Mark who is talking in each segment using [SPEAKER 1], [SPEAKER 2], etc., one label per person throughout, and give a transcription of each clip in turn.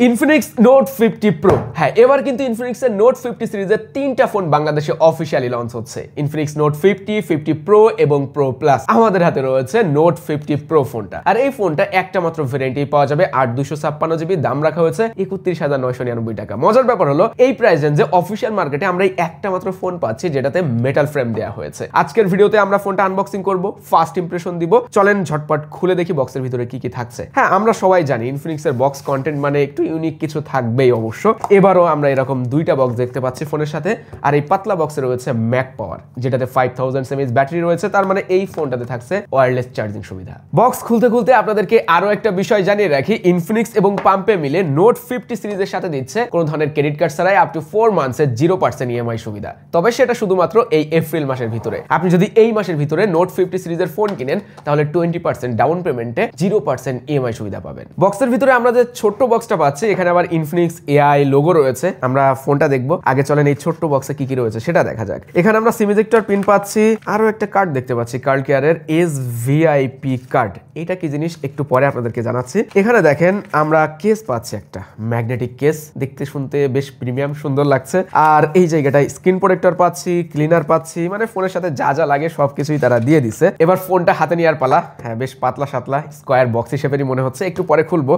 [SPEAKER 1] Infinix note 50 pro. হ্যাঁ, এবার কিন্তু ইনফিনিক্সের নোট 50 সিরিজের 3টা ফোন বাংলাদেশে অফিশিয়ালি লঞ্চ হচ্ছে। ইনফিনিক্স নোট 50, 50 প্রো এবং প্রো প্লাস। আমাদের হাতে রয়েছে নোট 50 প্রো ফোনটা। আর এই ফোনটা একটা মাত্র ভেরিয়েন্টেই পাওয়া যাবে, 8/256 জিবি। দাম রাখা হয়েছে 31,999 টাকা। মজার ব্যাপার হলো এই প্রাইস রেঞ্জে অফিশিয়াল মার্কেটে আমরা এই একটা মাত্র ফোন পাচ্ছি যেটাতে মেটাল ফ্রেম দেওয়া হয়েছে। আজকের ভিডিওতে আমরা ফোনটা আনবক্সিং করব, ফার্স্ট ইমপ্রেশন দিব। চলেন ঝটপট খুলে দেখি বক্সের ভিতরে কি কি থাকছে। হ্যাঁ, আমরা সবাই জানি ইনফিনিক্সের বক্স কন্টেন্ট মানে একটু ইউনিক কিছু থাকবেই অবশ্য। এবারও আমরা এরকম দুইটা বক্স দেখতে পাচ্ছি ফোনের সাথে। আর এই পাতলা বক্সে রয়েছে ম্যাক পাওয়ার, যেটাতে 5000 mAh ব্যাটারি রয়েছে। তার মানে এই ফোনটাতে থাকছে ওয়্যারলেস চার্জিং সুবিধা। বক্স খুলতে খুলতে আপনাদেরকে আরো একটা বিষয় জানিয়ে রাখি, ইনফিনিক্স এবং পাম্পে মিলে নোট 50 সিরিজের সাথে দিচ্ছে কোনো ধরনের ক্রেডিট কার্ড ছাড়াই আপ টু 4 মান্থসের 0% ইএমআই সুবিধা। তবে সেটা শুধুমাত্র এই এপ্রিল মাসের ভিতরে। আপনি যদি এই মাসের ভিতরে নোট 50 সিরিজের ফোন কিনেন তাহলে 20% ডাউন পেমেন্টে 0% ইএমআই সুবিধা পাবেন। বক্সের ভিতরে আমরা যে ছোট্ট বক্সটা পাচ্ছি, এখানে আবার ইনফিনিক্স এআই লোগো রয়েছে। আমরা ফোনটা দেখবো, আগে চলেন এই ছোট্ট বক্সে কি কি রয়েছে সেটা দেখা যাক। এখানে আমরা সিম ইজেক্টর পিন পাচ্ছি, আরো একটা কার্ড দেখতে পাচ্ছি, কার্ড কেয়ারের SVIP কার্ড। এটা কি জিনিস একটু পরে আপনাদেরকে জানাচ্ছি। এখানে দেখেন আমরা কেস পাচ্ছি, একটা ম্যাগনেটিক কেস, দেখতে শুনতে বেশ প্রিমিয়াম সুন্দর লাগছে। আর এই জায়গাটায় স্ক্রিন প্রোটেক্টর পাচ্ছি, ক্লিনার পাচ্ছি, মানে ফোনের সাথে যা যা লাগে সবকিছুই তারা দিয়ে দিছে। এবার ফোনটা হাতে নেওয়ার পালা। হ্যাঁ, বেশ পাতলা সাতলা স্কোয়ার বক্স হিসেবেই মনে হচ্ছে, একটু পরে খুলবো।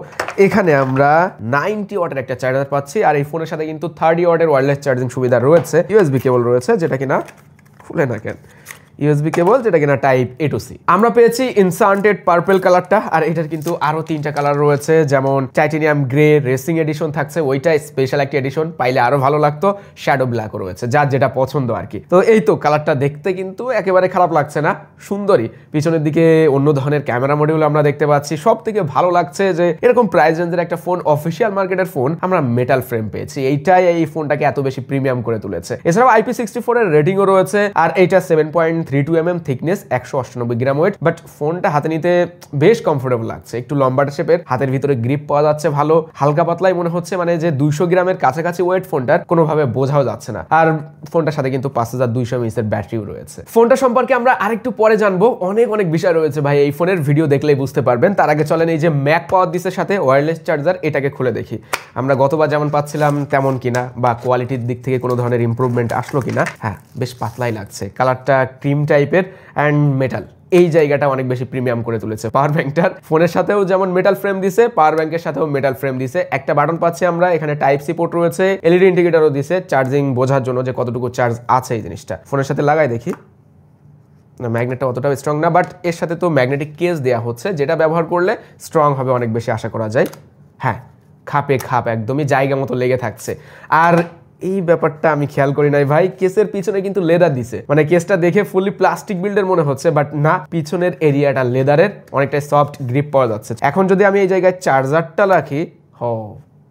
[SPEAKER 1] এখানে আমরা 90 ওয়াটের একটা চার্জার পাচ্ছি। আর এই ফোনের সাথে কিন্তু 30 ওয়াটের ওয়্যারলেস চার্জিং সুবিধা রয়েছে। USB কেবল রয়েছে, যেটা কিনা খুলে না কেন, USB কেবল যেটা কিনা টাইপ A to C। আমরা পেয়েছি ইনসান্টেড পার্পল কালারটা। আর এটার কিন্তু আরো 3টা কালার রয়েছে, যেমন টাইটেনিয়াম গ্রে রেসিং এডিশন থাকছে, ওইটা স্পেশাল একটা এডিশন, পাইলে আরো ভালো লাগতো। শ্যাডো ব্ল্যাকও রয়েছে, যার যেটা পছন্দ আর কি। তো এই তো কালারটা দেখতে কিন্তু একেবারে খারাপ লাগছে না, সুন্দরই। পিছনের দিকে অন্য ধরনের ক্যামেরা মডিউল আমরা দেখতে পাচ্ছি। সব থেকে ভালো লাগছে যে এরকম প্রাইস রেঞ্জের একটা ফোন, অফিসিয়াল মার্কেটের ফোন, আমরা মেটাল ফ্রেম পেয়েছি। এইটাই এই ফোনটাকে এত বেশি প্রিমিয়াম করে তুলেছে। এছাড়াও IP64 এর রেটিংও রয়েছে। আর এইটা 7.32 mm thickness, 198 gram wait. But ফোনটা হাতে নিতে বেশ কমফোর্টেবল লাগছে, একটু লম্বা শেপের, হাতের ভিতরে গ্রিপ পাওয়া যাচ্ছে ভালো, হালকা পাতলাই মনে হচ্ছে, মানে যে 200 গ্রামের কাছাকাছি ওয়েট ফোনটার, কোনোভাবে বোঝাও যাচ্ছে না। আর ফোনটার সাথে কিন্তু 5200 mAh এর ব্যাটারিও রয়েছে। ফোনটা সম্পর্কে আমরা আরেকটু পরে জানবো, অনেক বিষয় রয়েছে ভাই, এই ফোনের ভিডিও দেখলেই বুঝতে পারবেন। তার আগে চলেন এই যে ম্যাক পাওয়ার দিছে সাথে ওয়্যারলেস চার্জার, এটাকে খুলে দেখি আমরা গতবার যেমন পাচ্ছিলাম তেমন কিনা, বা কোয়ালিটির দিক থেকে কোনো ধরনের ইমপ্রুভমেন্ট আসলো কিনা। হ্যাঁ, বেশ পাতলাই লাগছে, কালারটা ক্রিম টাইপের অ্যান্ড মেটাল। এই জায়গাটা অনেক বেশি প্রিমিয়াম করে তুলেছে। পাওয়ার ব্যাংকটার ফোনের সাথেও যেমন মেটাল ফ্রেম দিছে, পাওয়ার ব্যাংকের সাথেও মেটাল ফ্রেম দিছে। একটা বাটন পাচ্ছি আমরা, এখানে টাইপ সি পোর্ট রয়েছে, LED ইন্ডিকেটরও দিছে চার্জিং বোঝার জন্য যে কতটুকু চার্জ আছে। এই জিনিসটা ফোনের সাথে লাগাই দেখি, না ম্যাগনেটটা অতটাও স্ট্রং না, বাট এর সাথে তো ম্যাগনেটিক কেস দেওয়া হচ্ছে, যেটা ব্যবহার করলে স্ট্রং হবে অনেক বেশি আশা করা যায়। হ্যাঁ, খাপে খাপ একদমই জায়গা মতো লেগে থাকছে। আর এই ব্যাপারটা আমি খেয়াল করি নাই ভাই, কেসের পিছনে কিন্তু লেদার দিছে, মানে কেসটা দেখে ফুলি প্লাস্টিক বিল্ডের মনে হচ্ছে, বাট না, পিছনের এরিয়াটা লেদারের, অনেকটাই সফট গ্রিপ পাওয়া যাচ্ছে। এখন যদি আমি এই জায়গায় চার্জারটা রাখি,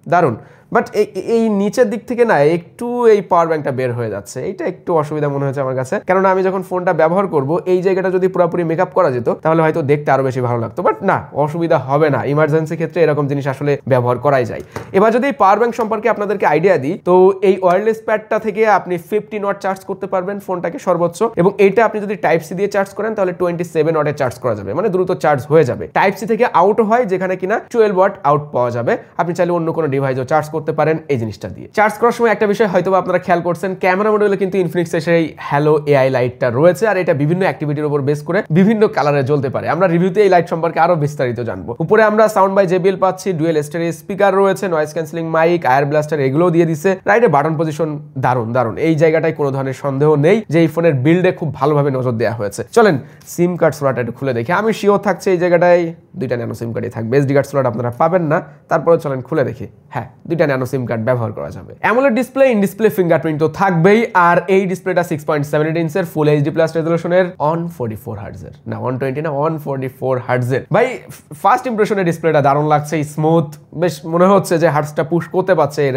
[SPEAKER 1] দারুণ। বাট এই নিচের দিক থেকে না একটু এই পাওয়ার ব্যাংকটা বের হয়ে যাচ্ছে, এইটা একটু অসুবিধা মনে হচ্ছে আমার কাছে। কেননা আমি যখন ফোনটা ব্যবহার করব, এই জায়গাটা যদি পুরোপুরি মেকআপ করা যেত তাহলে হয়তো দেখতে আরো বেশি ভালো লাগতো। বাট না, অসুবিধা হবে না, ইমার্জেন্সি ক্ষেত্রে এরকম জিনিস আসলে ব্যবহার করাই যায়। এবার যদি এই পাওয়ার ব্যাংক সম্পর্কে আপনাদেরকে আইডিয়া দিই, তো এই ওয়্যারলেস প্যাডটা থেকে আপনি 50 ওয়াট চার্জ করতে পারবেন ফোনটাকে সর্বোচ্চ। এবং এইটা আপনি যদি টাইপ সি দিয়ে চার্জ করেন তাহলে 27 ওয়াটে চার্জ করা যাবে, মানে দ্রুত চার্জ হয়ে যাবে। টাইপ সি থেকে আউট হয়, যেখানে কিনা 12 ওয়াট আউট পাওয়া যাবে। আপনি চাইলে অন্য কোনো ডিভাইসও চার্জ করতে পারেন এই জিনিসটা দিয়ে। চার্জ করার সময় একটা বিষয় হয়তো আপনারা খেয়াল করছেন, ক্যামেরা মডিউলে কিন্তু ইনফিনিক্সের সেই হ্যালো এআই লাইটটা রয়েছে। আর এটা বিভিন্ন অ্যাক্টিভিটির উপর বেস করে বিভিন্ন কালারে জ্বলতে পারে। আমরা রিভিউতে এই লাইট সম্পর্কে আরো বিস্তারিত জানবো। উপরে আমরা সাউন্ড বাই JBL পাচ্ছি, ডুয়েল স্টেরিও স্পিকার রয়েছে, নয়েজ ক্যান্সেলিং মাইক, আয়ার ব্লাস্টার, এগুলোও দিয়ে দিচ্ছে। রাইটে বাটন পজিশন দারুণ। এই জায়গাটায় কোনো ধরনের সন্দেহ নেই যে এই ফোনের বিল্ডে খুব ভালোভাবে নজর দেওয়া হয়েছে। চলেন সিম কার্ড স্লটটা একটু খুলে দেখি। আমি শিওর থাকছে এই জায়গাটায় 2টা ন্যানো সিম কার্ডই থাকবে, SD কার্ড স্লট আপনারা পাবেন না। তারপরে চলেন খুলে দেখি। হ্যাঁ, 2টা ন্যানো সিম কার্ড ব্যবহার করা যাবে। AMOLED display, in display fingerprint তো থাকবেই। আর এই ডিসপ্লেটা 6.78 ইঞ্চের ফুল HD+ রেজোলিউশনের, অন 44 হার্টজের, না 120 না 144 হার্টজের। ভাই ফার্স্ট ইমপ্রেশনের ডিসপ্লেটা দারুণ লাগছে, স্মুথ, বেশ মনে হচ্ছে যে হার্টসটা পুশ করতে পারছে এর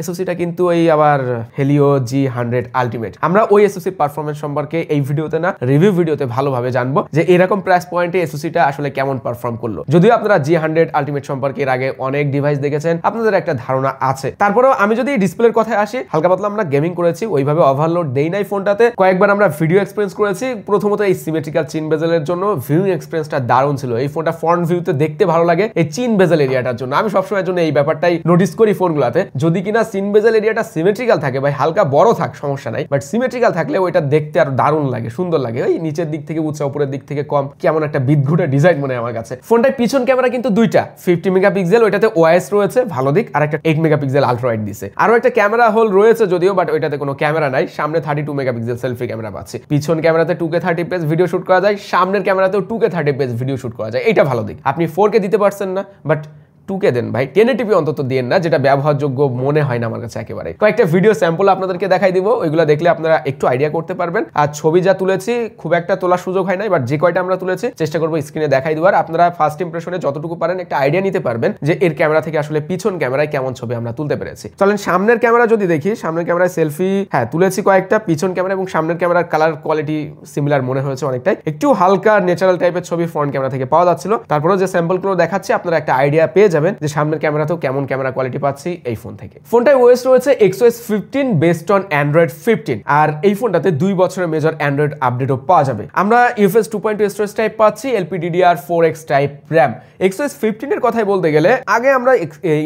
[SPEAKER 1] এসওসিটা কিন্তু এই আবার হেলিও G100 আলটিমেট। আমরা ওই এসওসির পারফরমেন্স সম্পর্কে এই ভিডিওতে না, রিভিউ ভিডিওতে ভালোভাবে জানবো যে এরকম প্রাইস পয়েন্টে এসওসিটা আসলে কেমন পারফর্ম করলো। যদিও আপনারা G100 আলটিমেট সম্পর্কে এর আগে অনেক ডিভাইস দেখেছেন, আপনাদের আপনাদের একটা ধারণা আছে। তারপরেও আমি যদি ডিসপ্লের কথায় আসি, হালকা পাতলা আমরা গেমিং করেছি, ওইভাবে ওভারলোড দেই নাই ফোনটাতে। কয়েকবার আমরা ভিডিও এক্সপেরিয়েন্স করেছি। প্রথমত এই সিমেট্রিক্যাল চিন বেজেলের জন্য ভিউইং এক্সপেরিয়েন্সটা দারুণ ছিল। এই ফোনটা ফ্রন্ট ভিউতে দেখতে ভালো লাগে এই চিন বেজেল এরিয়াটার জন্য। আমি সবসময়ের জন্য এই ব্যাপারটাই নোটিস করি ফোনগুলোতে, যদি কিনা চিন বেজেল এরিয়াটা সিমেট্রিক্যাল থাকে ভাই, হালকা বড় থাক সমস্যা নাই, বাট সিমেট্রিক্যাল থাকলে ওইটা দেখতে আরো দারুণ লাগে, সুন্দর লাগে। ওই নিচের দিক থেকে উঁচা, উপরের দিক থেকে কম, কেমন একটা বিদঘুটে ডিজাইন মনে হয় আমার কাছে। ফোনটার পিছন ক্যামেরা কিন্তু দুইটা 50 মেগাপিক্সেল, ওইটাতে ওএস রয়েছে ভালো দিক, আর একটা 8 মেগাপিক্সেল আলট্রা ওয়াইড দিছে। আরো একটা ক্যামেরা হোল রয়েছে যদিও, বাট ওইটাতে কোনো ক্যামেরা নাই। সামনে 32 মেগাপিক্সেল সেলফি ক্যামেরা পাচ্ছি, পিছন ক্যামেরাতে 2K 30fps ভিডিও শুট করা যায়, সামনের ক্যামেরাতেও 2K 30fps ভিডিও শুট করা যায়। এটা ভালো দিক। আপনি 4K দিতে পারছেন না, বাট 2K দেন ভাই, 1080p অন্তত দিয়েন না, যেটা ব্যবহারযোগ্য মনে হয় না আমার কাছে একেবারে। কয়েকটা ভিডিও স্যাম্পল আপনাদেরকে দেখাই দিব, ওইগুলো দেখলে আপনারা একটু আইডিয়া করতে পারবেন। আর ছবি যা তুলেছি খুব একটা তোলার সুযোগ হয় নাই, বাট যে কয়টা আমরা তুলেছি চেষ্টা করবো স্ক্রিনে দেখাই দেওয়ার। আপনারা ফার্স্ট ইমপ্রেশনে যতটুকু পারেন একটা আইডিয়া নিতে পারবেন যে এর ক্যামেরা থেকে আসলে পিছন ক্যামেরায় কেমন ছবি আমরা তুলতে পেরেছি। চলেন সামনের ক্যামেরা যদি দেখি, সামনের ক্যামেরায় সেলফি হ্যাঁ তুলেছি কয়েকটা, পিছন ক্যামেরা এবং সামনের ক্যামেরার কালার কোয়ালিটি সিমিলার মনে হয়েছে অনেকটাই, একটু হালকা ন্যাচারাল টাইপের ছবি ফ্রন্ট ক্যামেরা থেকে পাওয়া যাচ্ছিল। তারপরে যে স্যাম্পলগুলো দেখাচ্ছি আপনারা একটা আইডিয়া পেয়ে যাবেন যে সামনের ক্যামেরাতেও কেমন ক্যামেরা কোয়ালিটি পাচ্ছি এই ফোন থেকে। ফোনটায় ওএস রয়েছে XOS 15 বেসড অন অ্যান্ড্রয়েড 15, আর এই ফোনটাতে 2 বছরের মেজর অ্যান্ড্রয়েড আপডেটও পাওয়া যাবে। আমরা UFS 2.2 স্টোরেজ টাইপ পাচ্ছি, LPDDR4X টাইপ RAM। XOS 15 এর কথাই বলতে গেলে আগে আমরা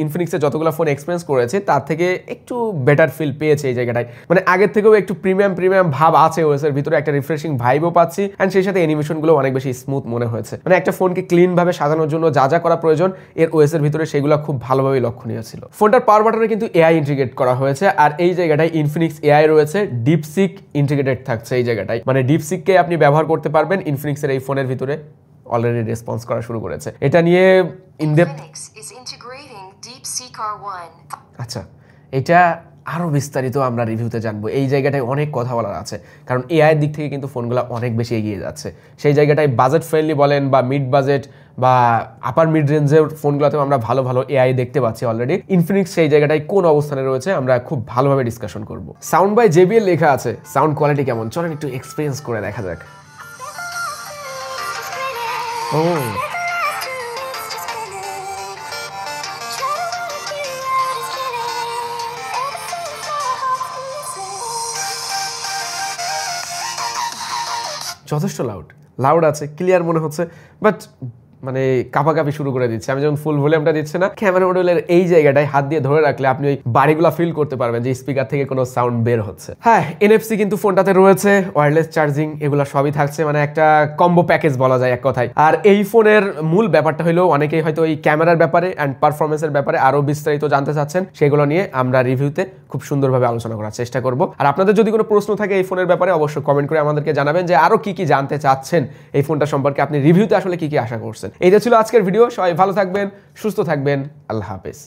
[SPEAKER 1] ইনফিনিক্সের যতগুলো ফোন এক্সপেরিয়েন্স করেছি তার থেকে একটু বেটার ফিল পেয়েছে এই জায়গাটায়, মানে আগের থেকেও একটু প্রিমিয়াম ভাব আছে ওএস এর ভিতরে, একটা রিফ্রেশিং ভাইবও পাচ্ছি, এন্ড সেই সাথে অ্যানিমেশনগুলো অনেক বেশি স্মুথ মনে হয়েছে। মানে একটা ফোনকে ক্লিন ভাবে সাজানোর জন্য যা যা করা প্রয়োজন এর ওএস এর ভিতরে সেগুলো খুব ভালোভাবে লক্ষণীয় ছিল। ফোনটার পাওয়ার বাটনে কিন্তু এআই ইন্টিগ্রেট করা হয়েছে, আর এই জায়গাটায় ইনফিনিক্স এআই রয়েছে, ডিপসিক ইন্টিগ্রেটেড থাকছে এই জায়গাটায়, মানে ডিপসিককে আপনি ব্যবহার করতে পারবেন। ইনফিনিক্সের এই ফোনের ভিতরে অলরেডি রেসপন্স করা শুরু করেছে। এটা নিয়ে আচ্ছা, এটা আরো বিস্তারিত আমরা রিভিউতে জানবো। এই জায়গাটায় অনেক কথা বলার আছে, কারণ এআই এর দিক থেকে কিন্তু ফোনগুলো অনেক বেশি এগিয়ে যাচ্ছে। সেই জায়গাটায় বাজেট ফ্রেন্ডলি বলেন বা মিড বাজেট বা আপার মিড রেঞ্জের ফোনগুলোতেও আমরা ভালো ভালো এআই দেখতে পাচ্ছি অলরেডি। ইনফিনিক্স সেই জায়গাটায় কোন অবস্থানে রয়েছে আমরা খুব ভালোভাবে ডিসকাশন করব। সাউন্ড বাই JBL লেখা আছে, সাউন্ড কোয়ালিটি কেমন চলেন একটু এক্সপেরিয়েন্স করে দেখা যাক। ও যথেষ্ট লাউড আছে, ক্লিয়ার মনে হচ্ছে, বাট মানে কাঁপাকাঁপি শুরু করে দিচ্ছে। আমি যখন ফুল ভলিউমটা দিচ্ছি না, ক্যামেরা মডেলের এই জায়গাটায় হাত দিয়ে ধরে রাখলে আপনি ওই বাড়িগুলো ফিল করতে পারবেন যে স্পিকার থেকে কোনো সাউন্ড বের হচ্ছে। হ্যাঁ, NFC কিন্তু ফোনটাতে রয়েছে, ওয়্যারলেস চার্জিং এগুলো সবই থাকছে, মানে একটা কম্বো প্যাকেজ বলা যায় এক কথায়। আর এই ফোনের মূল ব্যাপারটা হলো অনেকেই হয়তো এই ক্যামেরার ব্যাপারে অ্যান্ড পারফরমেন্সের ব্যাপারে আরো বিস্তারিত জানতে চাচ্ছেন, সেগুলো নিয়ে আমরা রিভিউতে খুব সুন্দরভাবে আলোচনা করার চেষ্টা করব। আর আপনাদের যদি কোনো প্রশ্ন থাকে এই ফোনের ব্যাপারে অবশ্যই কমেন্ট করে আমাদেরকে জানাবেন যে আরো কি জানতে চাচ্ছেন এই ফোনটা সম্পর্কে, আপনি রিভিউতে আসলে কি আশা করছেন। এইটা ছিল আজকের ভিডিও। সবাই ভালো থাকবেন, সুস্থ থাকবেন, আল্লাহ হাফেজ।